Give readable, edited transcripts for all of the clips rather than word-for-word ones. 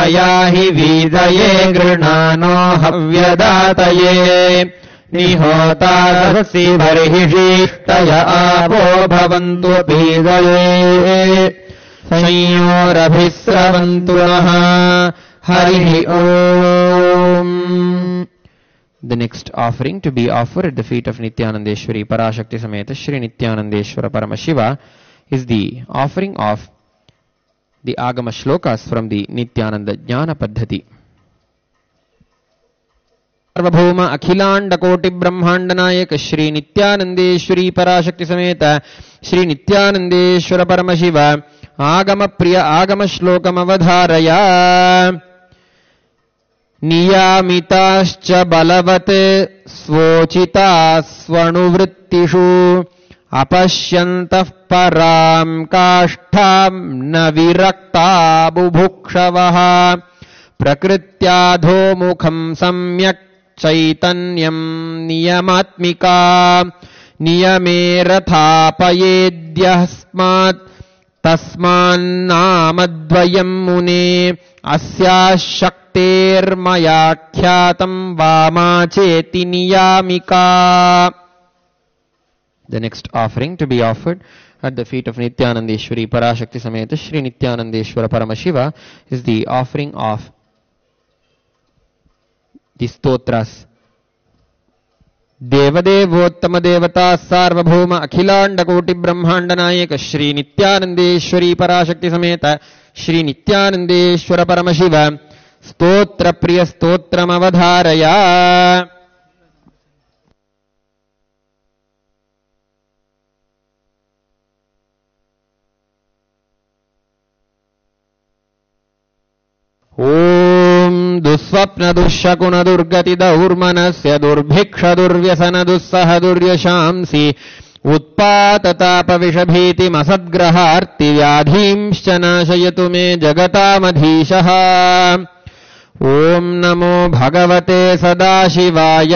मया हि वीदये गृह्णानो हव्यदातये निहोतारसि बर्हिषीष्टय आपो भवन्तु पीदये संयोरभिस्रवन्तु नः हरिः ओम्. The next offering to be offered at the feet of Nityanandeshwari Parashakti Sameta Shri Nityanandeshwara Paramashiva is the offering of the Agama Shlokas from the Nityananda Jnana Paddhati. Sarvabhauma Akhilanda Koti Brahmandanayaka Shri Nityanandeshwari Parashakti Sameta Shri Nityanandeshwara Paramashiva Agama Priya Agama Shlokam Avadharaya नियामिताश्च बलवत् स्वोचिता स्वनुवृत्तिषु अपश्यन्तः परां काष्ठां न विरक्ता बुभुक्षवः प्रकृत्याधोमुखं सम्यक् चैतन्यं नियमात्मिका नियमे रथापयेद्यस्मात् तस्मान्नामद्वयं मुने अस्याः शक्तेर्मयाख्यातं वामा चेति नियामिका. The next offering to be offered at the feet of Nityanandeshwari Parashakti Sameta Shri Nityanandeshwara Paramashiva is the offering of the stotras. देवदेवोत्तम देवता सार्वभौम अखिलांड कोटि ब्रह्मांड नायक श्री नित्यानंदेश्वरी पराशक्ति समेत श्री नित्यानंदेश्वर परमशिव स्तोत्र प्रिय स्तोत्रमवधारया. ओम दुस्वप्न दुःशकुन दुर्गति दौर्मनस्य दुर्भिक्ष दुर्व्यसन दुस्सह दुर्यशांसि उत्पातताप विषभीतिमसद्ग्रहार्ति व्याधींश्च नाशयतु मे जगतामधीशः. ओम नमो भगवते सदाशिवाय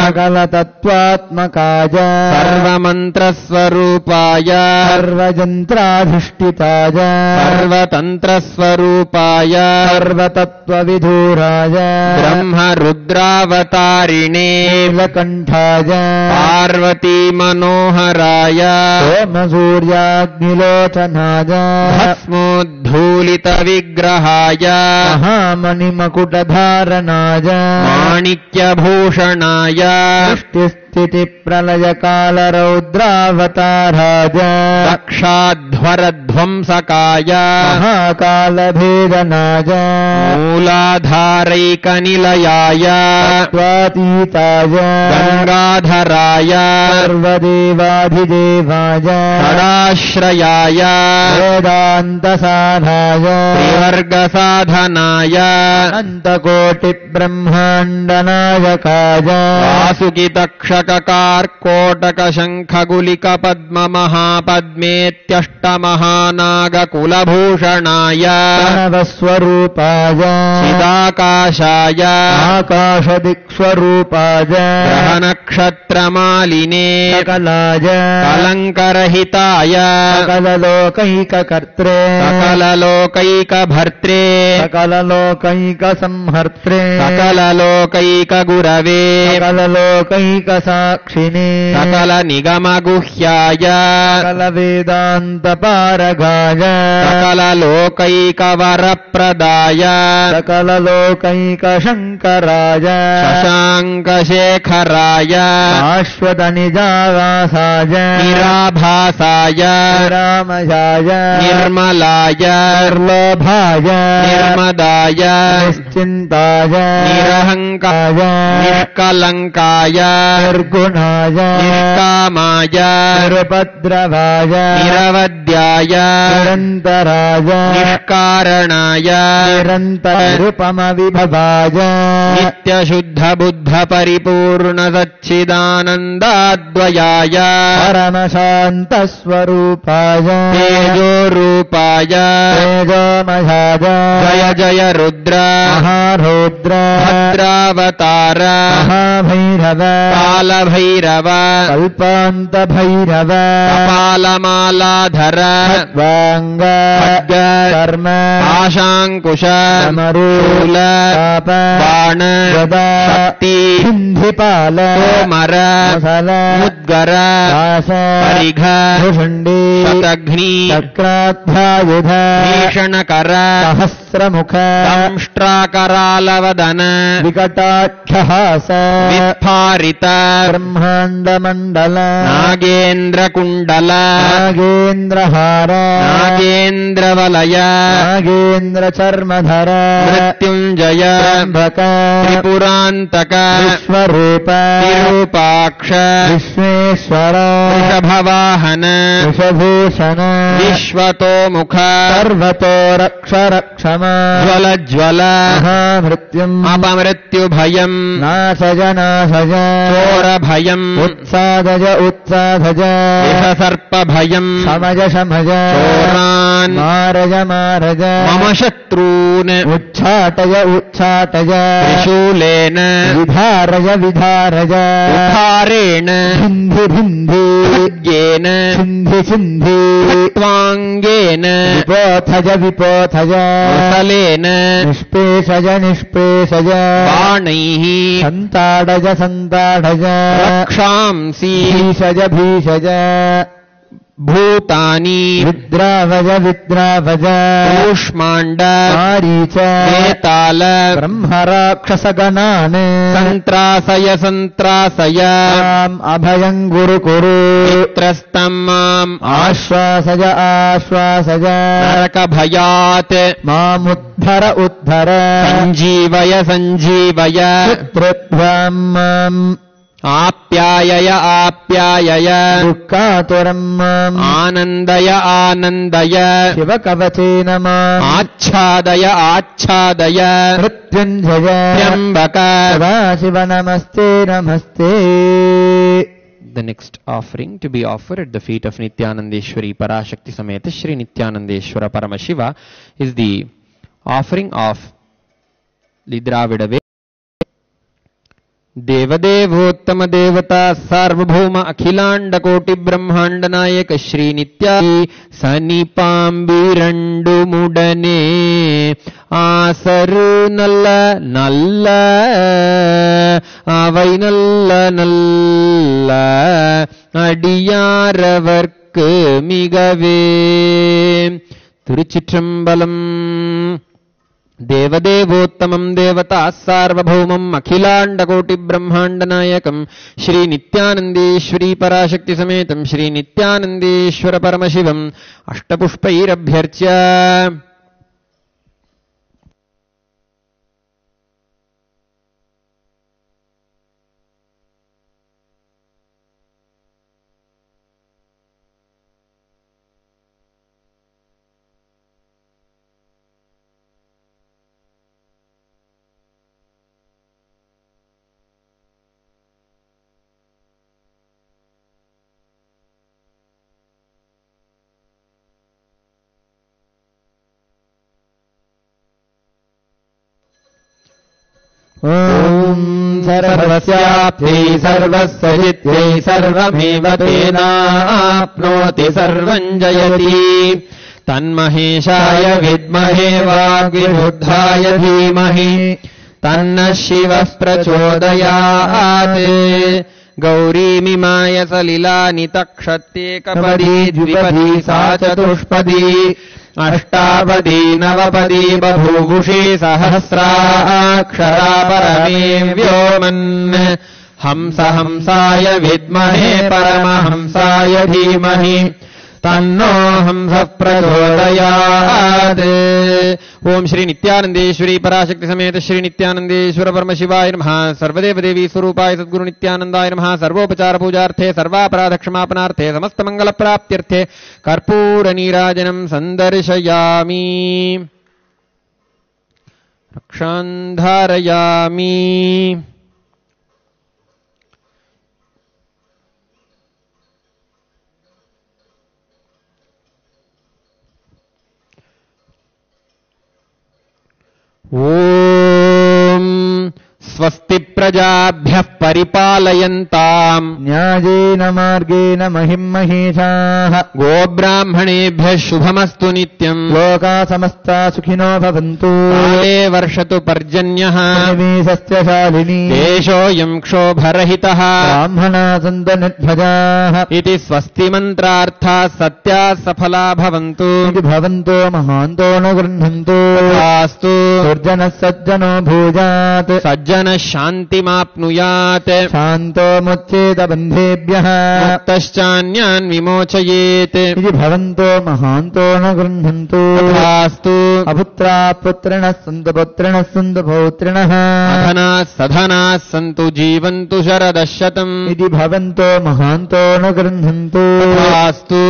सकलतत्त्वात्मकाय सर्वमन्त्रस्वरूपाय सर्वजन्त्राधिष्ठिताय सर्वतन्त्रस्वरूपाय सर्वतत्त्वविधूराय ब्रह्मरुद्रावतारिणे नीलकण्ठाय पार्वती मनोहराय सोमसूर्याग्निलोचनाय भस्मोद्धूलितविग्रहाय महामणिमकुटधारणाय माणिक्यभूषणाय सृष्टिस्थितिप्रलयकालरौद्रावताराय दक्षाध्वरध्वंसकाय महाकालभेदनाय मूलाधारैकनिलयाय तत्त्वातीताय गंगाधराय सर्वदेवाधिदेवाय षडाश्रयाय वेदान्तसाधाय त्रिवर्गसाधनाय अनन्तकोटिब्रह्माण्डनायकाय वासुकितक्षककार्कोटकशङ्खगुलिकपद्ममहापद्मेत्यष्टमहानागकुलभूषणाय प्रणवस्वरूपाय चिदाकाशाय आकाशदिक्स्वरूपाय ग्रहनक्षत्रमालिने सकलाय कलङ्करहिताय सकललोकैककर्त्रे सकललोकैकभर्त्रे सकललोकैकसंहर्त्रे सकललोकैकगुरवे सकललोकैकसाक्षिणे सकलनिगमगुह्याय सकलवेदान्तपारगाय सकललोकैकवरप्रदाय सकललोकैकशङ्कराय शशाङ्कशेखराय शाश्वतनिजावासाय निराभासाय निरामयाय निर्मलाय निर्लोभाय निर्मदाय निश्चिन्ताय निरहङ्काय निष्कलङ्काय निर्गुणाय निष्कामाय निरुपद्रवाय निरवद्याय निरन्तराय निष्कारणाय निरन्तरूपमविभवाय नित्यशुद्धबुद्धपरिपूर्णसच्चिदानन्दाद्वयाय परमशान्तस्वरूपाय तेजोरूपाय तेजोमयाय जय जय रुद्र महारुद्र भद्रावतार महाभैरव काल कालभैरव कल्पान्तभैरव कपालमालाधर खड्वाङ्ग खड्ग कर्म पाशाङ्कुश शूल पाप बाण गदा शक्ति सिन्धिपाल तोमर मुसल मुद्गर दास परिघ भुषुण्डी शतघ्नि चक्राध्यायुध भीषणकर सहस्रमुख दंष्ट्राकरालवदन विकटाक्षहास विस्फारित ब्रह्माण्डमण्डल नागेन्द्रकुण्डल नागेन्द्रहार नागेन्द्रवलय नागेन्द्रचर्मधर मृत्युञ्जय त्र्यम्बक त्रिपुरान्तक विश्वरूप विरूपाक्ष विश्वेश्वर वृषभवाहन वृषभूषण विश्वतोमुख सर्वतो रक्ष रक्षम ज्वलज्वल महामृत्युम् अपमृत्युभयम् नाशज नाशज चोरभयम् उत्सादज उत्सादज विषसर्पभयम् शमज शमज चोरान् मारज मारज मम शत्रून् उच्छाटय उच्छाटय त्रिशूलेन विधारय विधारय उद्धारेण भिन्धि भिन्धि खड्गेन सिन्धि सिन्धि त्वाङ्गेन विपोथज विपोथज मुसलेन निष्पेषज निष्पेषज बाणैः सन्ताडज सन्ताडज रक्षांसि भीषज भीषज भूतानि विद्रावज विद्रावज कूष्माण्ड मारीच वेताल ब्रह्मराक्षसगणान् सन्त्रासय सन्त्रासय माम् अभयम् कुरु कुरु मित्रस्तम् माम् आश्वासज आश्वासज नरकभयात् मामुद्धर उद्धर सञ्जीवय सञ्जीवय पुत्रत्वाम् माम् आप्यायय आप्यायय दुःखातुरम् माम् आनन्दय आनन्दय शिवकवचेन माम् आच्छादय आच्छादय मृत्युञ्जय त्र्यम्बक. सदाशिव नमस्ते नमस्ते. The next offering to be offered at the feet of Nityanandeshwari Parashakti Sameta Shri Nityanandeshwara Paramashiva is the offering of the Dravida Ved. देवदेवोत्तम देवता सार्वभौम अखिलांड कोटि ब्रह्मांड नायक श्री नित्या सनिपांबिरंडु मुडने आसरु नल्ल नल्ल अवै नल्ल नल्ल अडियारवर्क्कु मिगवे. तिरुचित्रंबलम. देवदेवोत्तमं देवता सार्वभौमम् अखिलांडकोटि ब्रह्मांड नायकं श्री नित्यानंदेश्वरी पराशक्ति समेतं श्री नित्यानंदेश्वर परमशिवम् अष्टपुष्पैरभ्यर्च्य ॐ सर्वस्याप्त्यै सर्वस्वजित्यै सर्वमेव तेनाप्नोति सर्वम् जयति. तन्महेशाय विद्महे वाग्विरुद्धाय धीमहि तन्नः शिवः प्रचोदयात्. गौरीमिमाय सलिलानि तक्षत्येकपदी द्विपदी सा चतुष्पदी अष्टापदी नवपदी बभूवुषी सहस्राक्षरा परमे व्योमन्. हंस हंसाय विद्महे परमहंसाय धीमहि तन्नो हंसः प्रचोदयात्. ओम श्री नित्यानंदेश्वरी पराशक्ति समेत श्री नित्यानंदेश्वर परमशिवाय नमः. सर्वदेव देवी स्वरूपाय सद्गुरु नित्यानंदाय नमः. सर्वोपचार पूजार्थे सर्वापराध क्षमापनार्थे समस्त मंगल प्राप्त्यर्थे कर्पूर नीराजनं संदर्शयामि. रक्षान् धारयामि. ओम स्वस्ति प्रजाभ्यः परिपालयन्ताम् न्यायेन मार्गेण महिषाः गोब्राह्मणेभ्यः शुभमस्तु नित्यम् लोका समस्ता सुखिनो भवन्तु काले वर्षतु पर्जन्यः सस्यशालिनी देशोऽयम् क्षोभरहितः ब्राह्मणा सन्तु निर्भजाः इति स्वस्ति मन्त्रार्थाः सत्याः सफला भवन्तु इति भवन्तो महान्तो न गृह्णन्तु तथास्तु दुर्जनः सज्जनो भूयात् सज्जनः शान्तिमाप्नुयात् शान्तो मुच्येत बन्धेभ्यः मुक्तश्चान्यान् विमोचयेत् इति भवन्तो महान्तो न गृह्णन्तु तथास्तु अपुत्रा पुत्रिणः सन्तु पुत्रिणः सन्तु पौत्रिणः अधनाः सधनाः सन्तु जीवन्तु शरदशतम् इति भवन्तो महान्तो न गृह्णन्तु तथास्तु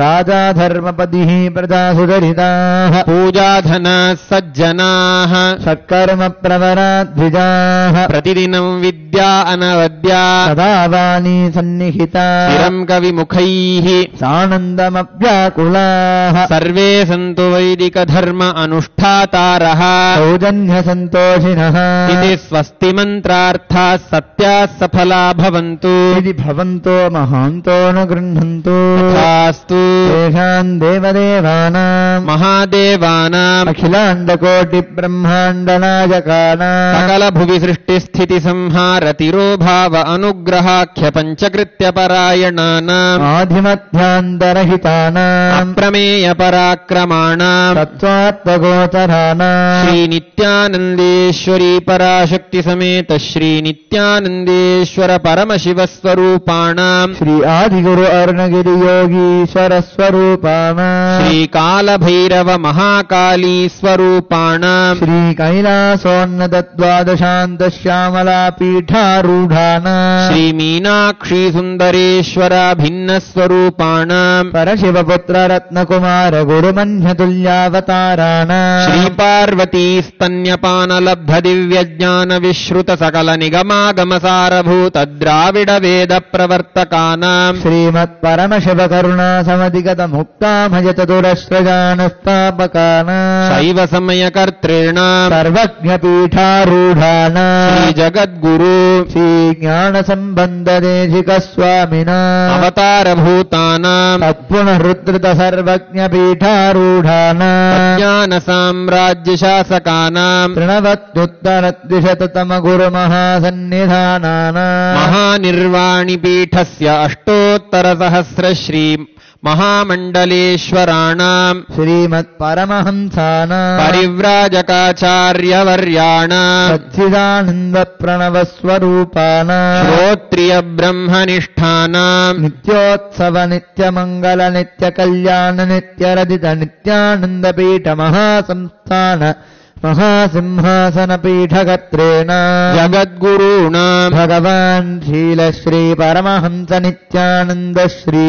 राजा धर्मपतिः प्रजा सुदरिताः पूजाधनाः सज्जनाः सत्कर्म प्रवरा द्विजाः प्रतिदिनं विद्या अनवद्या सदा वाणी सन्निहिता चिरम् कविमुखैः सानन्दमव्याकुलाः सर्वे सन्तु वैदिकधर्म अनुष्ठातारः सौजन्यसन्तोषिणः इति स्वस्ति मन्त्रार्थाः सत्याः सफला भवन्तु इति भवन्तो महान्तो न गृह्णन्तु तथास्तु तेषाम् देवदेवानाम् महादेवानाम् अखिलाण्डकोटिब्रह्माण्डनायकानाम् सकलभुवि सृष्टिस्थितिसंहारतिरोभाव अनुग्रहाख्य पञ्चकृत्यपरायणानाम् आधिमध्यान्तरहितानाम् अप्रमेयपराक्रमाणाम् तत्त्वार्थगोचराणाम् श्रीनित्यानन्देश्वरी पराशक्तिसमेत श्रीनित्यानन्देश्वर परमशिवस्वरूपाणाम् श्री आदिगुरु अरुणगिरि योगीश्वर स्वरूपाणाम् श्रीकालभैरव महाकाली स्वरूपाणाम् श्री कैलासोन्नत द्वादशान्त श्यामला पीठारूढानाम् श्रीमीनाक्षी सुन्दरेश्वरा भिन्नस्वरूपाणाम् परशिवपुत्र रत्नकुमार गुरुमन्यतुल्यावताराणाम् श्रीपार्वती स्तन्यपानलब्ध दिव्यज्ञान विश्रुत सकल निगमागमसारभूत द्राविड वेद प्रवर्तकानाम् श्रीमत्परमशिव करुणा समधिगत मुक्तामय चतुरस्रजानस्तापकानाम् शैव समयकर्तॄणाम् सर्वज्ञपीठारूढानाम् श्रीजगद्गुरु श्रीज्ञानसम्बन्धदेशिकस्वामिनाम् अवतारभूतानाम् तत्पुनरुद्धृत सर्वज्ञपीठारूढानाम् ज्ञानसाम्राज्यशासकानाम् तृणवत्युत्तरद्विशततम गुरुमहासन्निधानानाम् महानिर्वाणिपीठस्य अष्टोत्तरसहस्र श्री महामण्डलेश्वराणाम् श्रीमत्परमहंसानाम् परिव्राजकाचार्यवर्याणाम् सच्चिदानन्दप्रणवस्वरूपाणाम् श्रोत्रियब्रह्मनिष्ठानाम् नित्योत्सव नित्यमङ्गल नित्यकल्याण नित्यरदित नित्यानन्दपीठ महासंस्थान महासिंहासनपीठकर्त्रेण जगद्गुरूणाम् भगवान् शीलश्री परमहंस नित्यानन्द श्री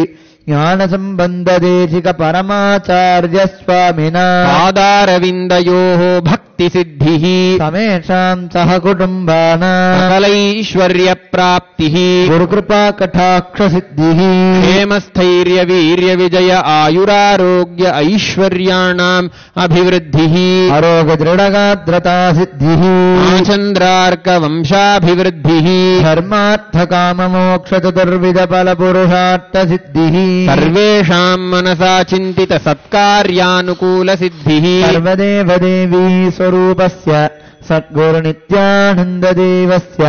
ज्ञानसम्बन्धदेशिक परमाचार्य स्वामिना पादारविन्दयोः भक्तिसिद्धिः समेषाम् सह कुटुम्बानाम् सकलैश्वर्यप्राप्तिः गुरुकृपाकटाक्षसिद्धिः क्षेमस्थैर्यवीर्यविजय आयुरारोग्य ऐश्वर्याणाम् अभिवृद्धिः आरोग्यदृढगात्रतासिद्धिः आचन्द्रार्कवंशाभिवृद्धिः धर्मार्थकाममोक्षचतुर्विधफलपुरुषार्थसिद्धिः सर्वेषाम् मनसा चिन्तित सत्कार्यानुकूलसिद्धिः सर्वदेवदेवी स्वरूपस्य सद्गुरुनित्यानन्ददेवस्य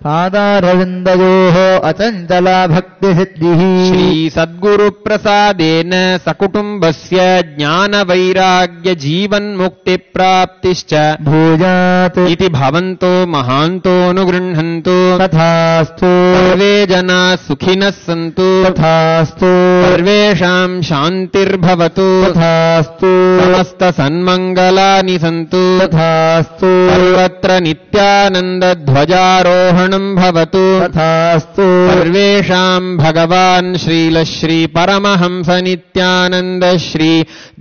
पादारविन्दयोः अचञ्चला भक्तिसिद्धिः श्रीसद्गुरुप्रसादेन सकुटुम्बस्य ज्ञानवैराग्यजीवन्मुक्तिप्राप्तिश्च भूयात् इति भवन्तो महान्तोऽनुगृह्णन्तु तथास्तु सर्वे जनाः सुखिनः सन्तु तथास्तु सर्वेषाम् शान्तिर्भवतु तथास्तु समस्तसन्मङ्गलानि सन्तु तथास्तु सर्वत्र नित्यानन्दध्वजारोहणम् भवतु तथास्तु सर्वेषाम् भगवान् श्रीलश्री परमहंस नित्यानन्द श्री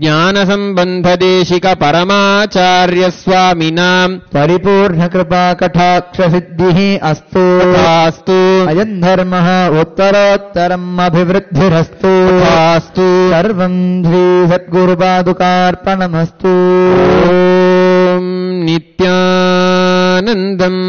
ज्ञानसम्बन्धदेशिक परमाचार्य स्वामिनाम् परिपूर्णकृपाकटाक्षसिद्धिः अस्तु तथास्तु अयम् धर्मः उत्तरोत्तरम् अभिवृद्धिरस्तु तथास्तु सर्वम् श्रीसद्गुरुपादुकार्पणमस्तु ॐ नित्यानन्दम्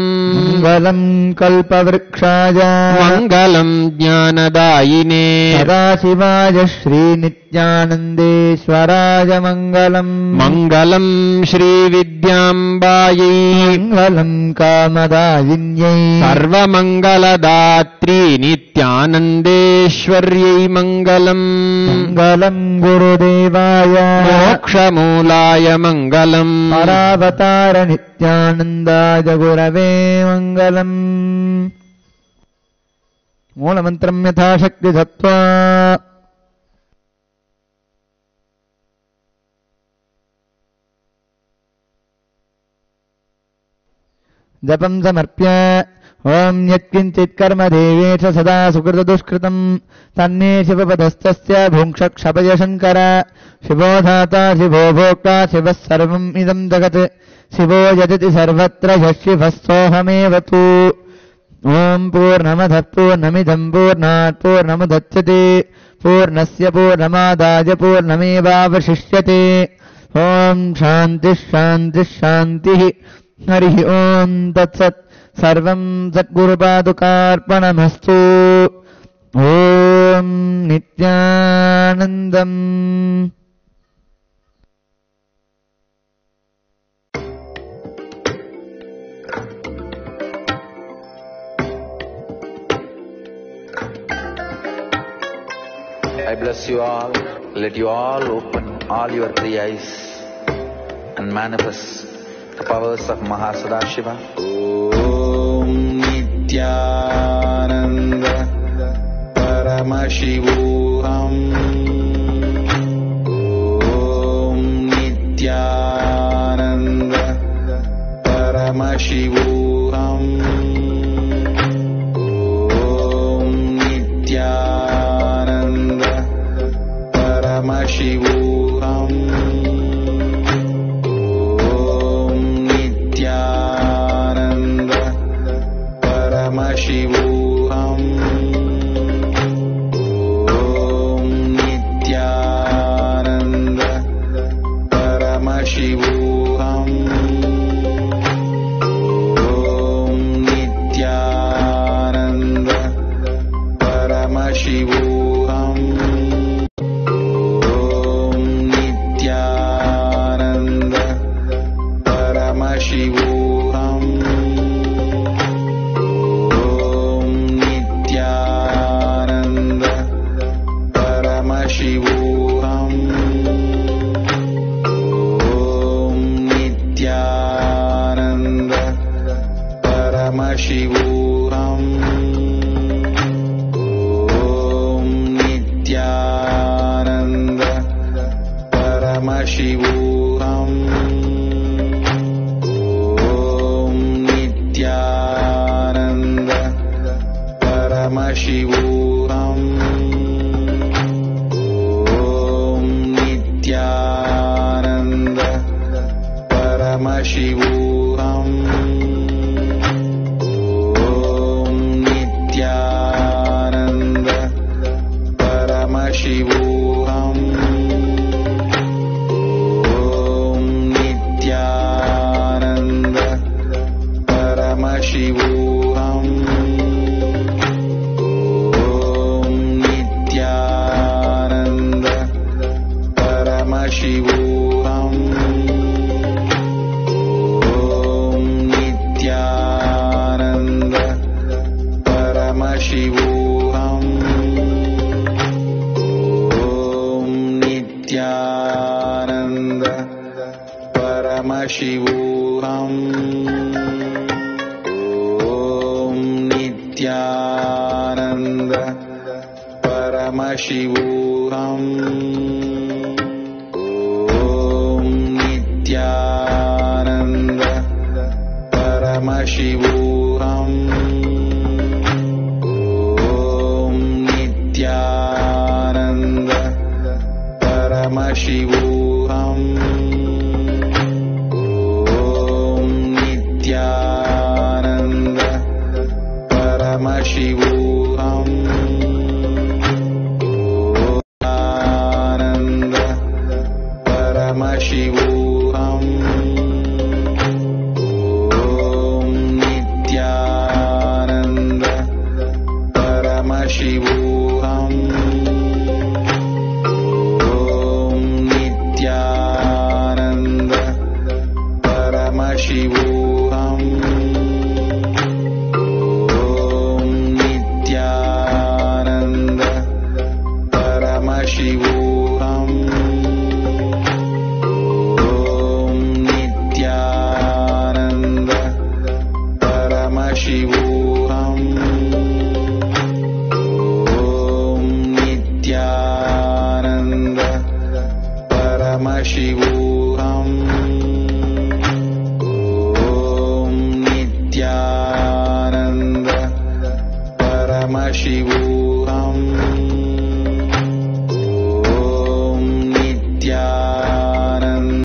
मङ्गलम् कल्पवृक्षाय मङ्गलम् ज्ञानदायिने सदाशिवाय श्रीनित्यानन्देश्वराय मङ्गलम् मङ्गलम् श्रीविद्याम्बायै मङ्गलम् कामदायिन्यै सर्वमङ्गलदात्री नित्यानन्देश्वर्यै मङ्गलम् मङ्गलम् गुरुदेवाय मोक्षमूलाय मङ्गलम् परावतार नित्यानन्दाय गुरवे मङ्गलम् मूलमन्त्रम् यथाशक्ति धत्वा जपम् समर्प्य ओम् यत्किञ्चित् कर्म देवेश सदा सुकृतदुष्कृतम् तन्मे शिवपदस्तस्य भुङ्क्षक्षपय शङ्कर शिवो धाता शिवो भोक्ता शिवः सर्वम् इदम् जगत् शिवो यजति सर्वत्र यशिवः सोऽहमेव तु ओम् पूर्णमदः पूर्णमिदम् पूर्णात् पूर्णमुदच्यते पूर्णस्य पूर्णमादाय पूर्णमेवावशिष्यते ओम् शान्तिः शान्तिः शान्तिः हरिः ओम् तत्सत् सर्वम् सद्गुरुपादुकार्पणमस्तु ओम् नित्यानन्दम् I bless you all. Let you all open all your three eyes and manifest the powers of Mahasadashiva. Om Nityananda Paramashivoham. Om Nityananda Paramashivoham. Om Nityananda Paramashivoham. Paramashivoham. Om Nityananda Paramashivoham. Om Nityananda Paramashivoham. Om Nityananda Paramashivoham. Paramashivoham. Om Nityananda Paramashivoham. Om Nityananda Paramashivoham. Om Nityananda Paramashivoham. Paramashivoham. Om Nityananda Paramashivoham. Om Nityananda Paramashivoham. Om Nityananda Paramashivoham. Nityananda Paramashivoham. Om Nityananda Paramashivoham. Om Nityananda Paramashivoham. Om Nityananda Paramashivoham. Om Nityananda Paramashivoham. Ananda Paramashivoham. Om Nityananda Shivo.